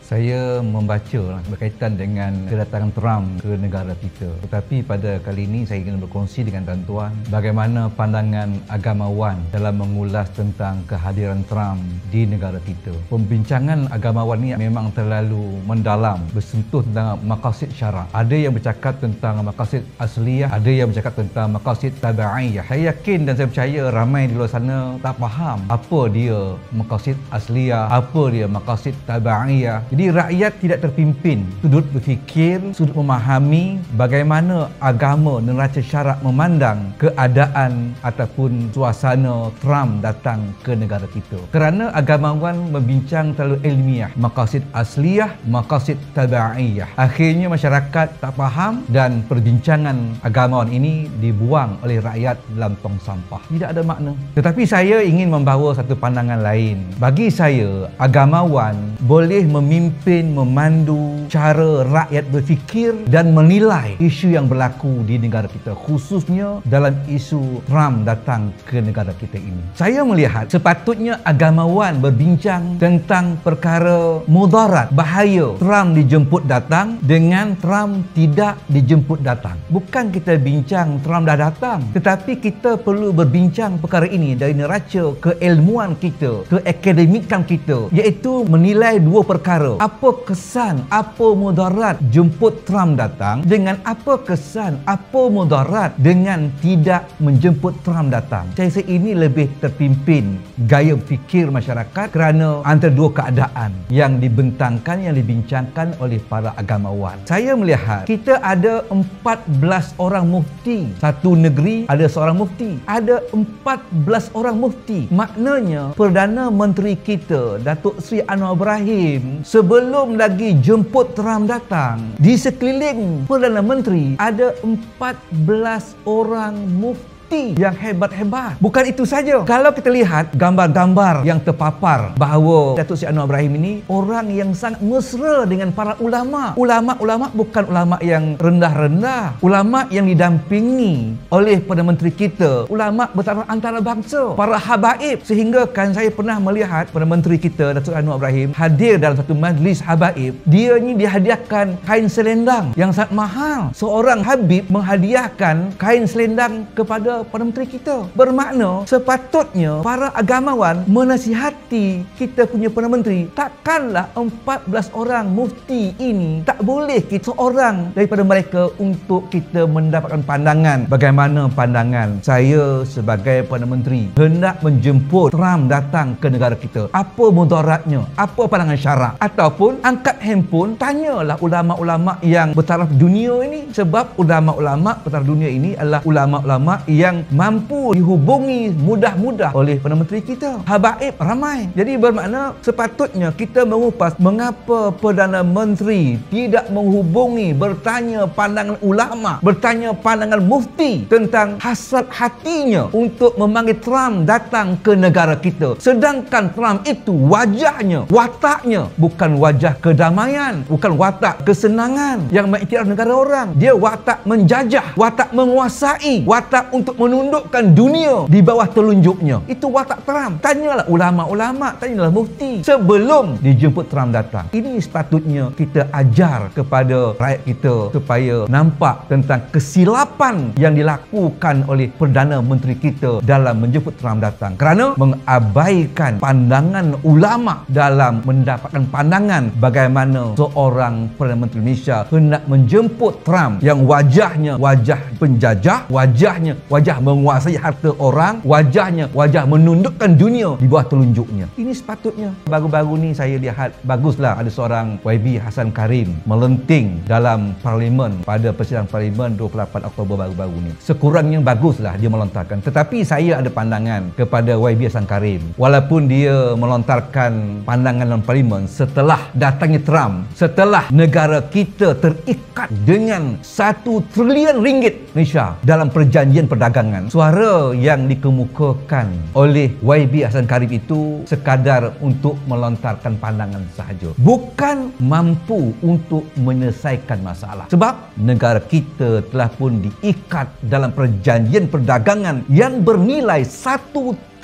Saya membaca berkaitan dengan kedatangan Trump ke negara kita. Tetapi pada kali ini saya ingin berkongsi dengan tuan-tuan bagaimana pandangan agamawan dalam mengulas tentang kehadiran Trump di negara kita. Pembincangan agamawan ini memang terlalu mendalam, bersentuh tentang maqasid syarak. Ada yang bercakap tentang maqasid asliyah, ada yang bercakap tentang maqasid tabi'iyah. Saya yakin dan saya percaya ramai di luar sana tak faham apa dia maqasid asliyah, apa dia maqasid tabi'iyah. Jadi rakyat tidak terpimpin sudut berfikir, sudut memahami bagaimana agama neraca syarak memandang keadaan ataupun suasana Trump datang ke negara kita. Kerana agamawan membincang terlalu ilmiah, maqasid asliyah, maqasid tabi'iyah. Akhirnya masyarakat tak faham dan perbincangan agamawan ini dibuang oleh rakyat dalam tong sampah. Tidak ada makna. Tetapi saya ingin membawa satu pandangan lain. Bagi saya, agamawan boleh memimpin, memandu cara rakyat berfikir dan menilai isu yang berlaku di negara kita, khususnya dalam isu Trump datang ke negara kita ini. Saya melihat sepatutnya agamawan berbincang tentang perkara mudarat, bahaya Trump dijemput datang dengan Trump tidak dijemput datang. Bukan kita bincang Trump dah datang, tetapi kita perlu berbincang perkara ini dari neraca keilmuan kita, keakademikan kita, iaitu menilai dua perkara. Apa kesan, apa mudarat jemput Trump datang, dengan apa kesan, apa mudarat dengan tidak menjemput Trump datang. Saya rasa ini lebih terpimpin gaya fikir masyarakat kerana antara dua keadaan yang dibentangkan, yang dibincangkan oleh para agamawan. Saya melihat kita ada 14 orang mufti. Satu negeri ada seorang mufti. Ada 14 orang mufti. Maknanya Perdana Menteri kita, Datuk Seri Anwar Ibrahim, sebelum lagi jemput Trump datang, di sekeliling Perdana Menteri ada 14 orang mufti yang hebat-hebat. Bukan itu saja. Kalau kita lihat gambar-gambar yang terpapar bahawa Datuk Seri Anwar Ibrahim ini orang yang sangat mesra dengan para ulama. Ulama-ulama bukan ulama yang rendah-rendah. Ulama yang didampingi oleh Perdana Menteri kita. Ulama bertaraf antarabangsa. Para habaib. Sehingga kan saya pernah melihat Perdana Menteri kita, Datuk Seri Anwar Ibrahim, hadir dalam satu majlis habaib. Dia ni dihadiahkan kain selendang yang sangat mahal. Seorang habib menghadiahkan kain selendang kepada Perdana Menteri kita. Bermakna sepatutnya para agamawan menasihati kita punya Perdana Menteri. Takkanlah 14 orang mufti ini tak boleh kita seorang daripada mereka untuk kita mendapatkan pandangan. Bagaimana pandangan saya sebagai Perdana Menteri hendak menjemput Trump datang ke negara kita? Apa mudaratnya? Apa pandangan syarak? Ataupun angkat handphone, tanyalah ulama-ulama yang bertaraf dunia ini. Sebab ulama-ulama bertaraf dunia ini adalah ulama-ulama yang mampu dihubungi mudah-mudah oleh Perdana Menteri kita. Habaib ramai. Jadi bermakna sepatutnya kita mengupas mengapa Perdana Menteri tidak menghubungi, bertanya pandangan ulama, bertanya pandangan mufti tentang hasrat hatinya untuk memanggil Trump datang ke negara kita. Sedangkan Trump itu wajahnya, wataknya bukan wajah kedamaian, bukan watak kesenangan yang mengiktiraf negara orang. Dia watak menjajah, watak menguasai, watak untuk menundukkan dunia di bawah telunjuknya. Itu watak Trump. Tanyalah ulama-ulama, tanyalah mufti sebelum dijemput Trump datang. Ini sepatutnya kita ajar kepada rakyat kita supaya nampak tentang kesilapan yang dilakukan oleh Perdana Menteri kita dalam menjemput Trump datang. Kerana mengabaikan pandangan ulama dalam mendapatkan pandangan bagaimana seorang Perdana Menteri Malaysia hendak menjemput Trump yang wajahnya wajah penjajah, wajahnya wajah menguasai harta orang, wajahnya wajah menundukkan dunia di bawah telunjuknya. Ini sepatutnya. Baru-baru ni saya lihat baguslah ada seorang YB Hasan Karim melenting dalam parlimen pada persidangan parlimen 28 Oktober baru-baru ni. Sekurangnya baguslah dia melontarkan. Tetapi saya ada pandangan kepada YB Hasan Karim. Walaupun dia melontarkan pandangan dalam parlimen setelah datangnya Trump, setelah negara kita terikat dengan 1 trilion ringgit Malaysia dalam perjanjian perdagangan. Suara yang dikemukakan oleh YB Hasan Karim itu sekadar untuk melontarkan pandangan sahaja, bukan mampu untuk menyelesaikan masalah. Sebab negara kita telah pun diikat dalam perjanjian perdagangan yang bernilai 1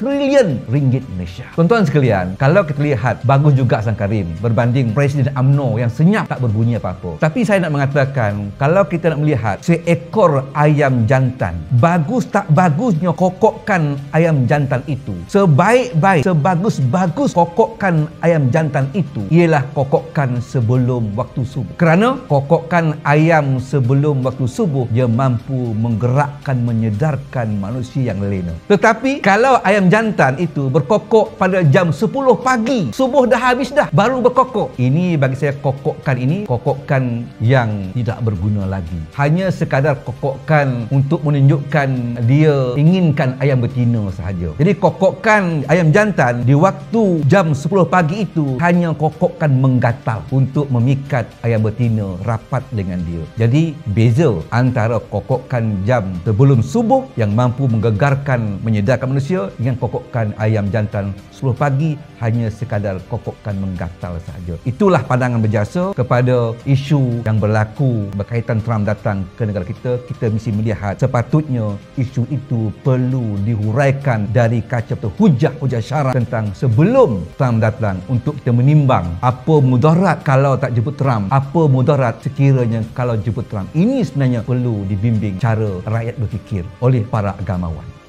trilion ringgit Malaysia. Tuan-tuan sekalian, kalau kita lihat bagus juga Sang Karim berbanding Presiden UMNO yang senyap tak berbunyi apa-apa. Tapi saya nak mengatakan, kalau kita nak melihat seekor ayam jantan, bagus tak bagusnya kokokkan ayam jantan itu, sebaik-baik, sebagus-bagus kokokkan ayam jantan itu ialah kokokkan sebelum waktu subuh. Kerana kokokkan ayam sebelum waktu subuh, dia mampu menggerakkan, menyedarkan manusia yang lena. Tetapi kalau ayam jantan itu berkokok pada jam 10 pagi, subuh dah habis dah, baru berkokok, ini bagi saya kokokkan ini kokokkan yang tidak berguna lagi. Hanya sekadar kokokkan untuk menunjukkan dia inginkan ayam betina sahaja. Jadi kokokkan ayam jantan di waktu jam 10 pagi itu hanya kokokkan menggatal untuk memikat ayam betina rapat dengan dia. Jadi beza antara kokokkan jam sebelum subuh yang mampu menggegarkan, menyedarkan manusia dengan kokokkan ayam jantan 10 pagi hanya sekadar kokokkan menggatal sahaja. Itulah pandangan berjasa kepada isu yang berlaku berkaitan Trump datang ke negara kita. Kita mesti melihat sepatutnya isu itu perlu dihuraikan dari kaca hujah syarat tentang sebelum Trump datang untuk kita menimbang apa mudarat kalau tak jemput Trump, apa mudarat sekiranya kalau jemput Trump. Ini sebenarnya perlu dibimbing cara rakyat berfikir oleh para agamawan.